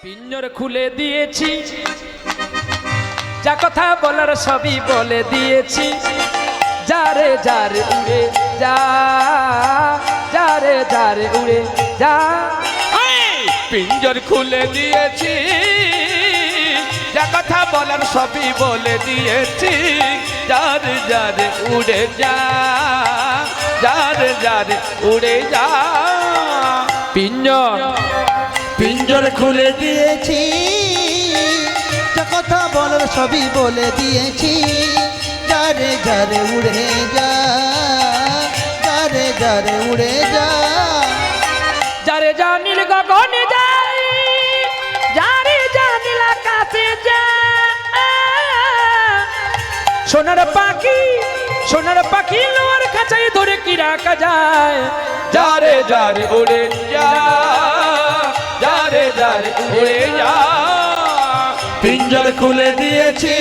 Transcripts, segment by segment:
পিঞ্জর খুলে দিয়েছি, যা কথা বলার সবই বলে দিয়েছি। যারে যারে উড়ে যা, যারে যারে উড়ে যা। পিঞ্জর খুলে দিয়েছি, যা কথা বলার সবই বলে দিয়েছি। যারে যারে উড়ে যা, যারে যারে উড়ে যা। পিঞ্জর পিঞ্জর খুলে দিয়েছি, যা কথা বলার সবই বলে দিয়েছি। যারে যারে উড়ে যা, যারে যারে উড়ে যা। যারে যা নীল গগনে যাই, যারে যা নীল আকাশে যায়। সোনার পাখি, সোনার পাখি লোয়ার খাঁচায় ধরে কি রাখা যায়। যারে যারে উড়ে যা, যারে যারে উড়ে যা। পিঞ্জর খুলে দিয়েছি,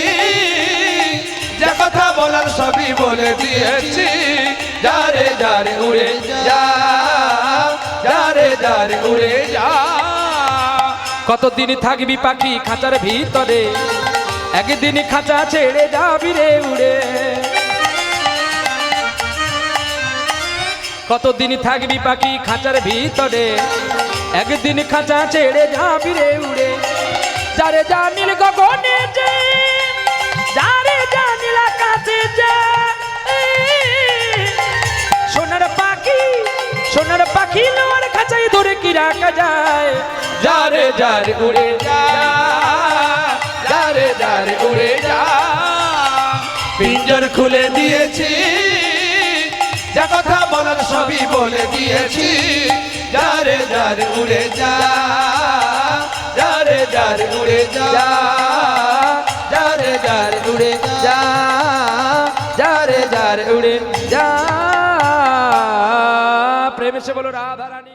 যা কথা বলার সবই বলে দিয়েছি। যারে যারে উড়ে যা, যারে যারে উড়ে যা। কতদিন থাকবি পাখি খাঁচার ভিতরে, একদিন খাঁচা ছেড়ে যাবি রে উড়ে। কতদিন থাকবি পাখি খাঁচার ভিতরে, একদিন খাঁচা ছেড়ে যাবি রে উড়ে। যারে যা নীল গগনে যায়, যারে যা নীল আকাশে যায়। সোনার পাখি, সোনার পাখি লোয়ার খাঁচায় ধরে কি রাখা যায়। যারে যারে উড়ে যা, যারে যারে উড়ে যা। পিঞ্জর খুলে দিয়েছি, যা কথা বলার সবই বলে দিয়েছি। যারে যারে উড়ে যা, যারে যারে উড়ে যা। যারে যারে উড়ে যা, যারে যারে উড়ে যা। প্রেমে সে বলো রাধা রানী।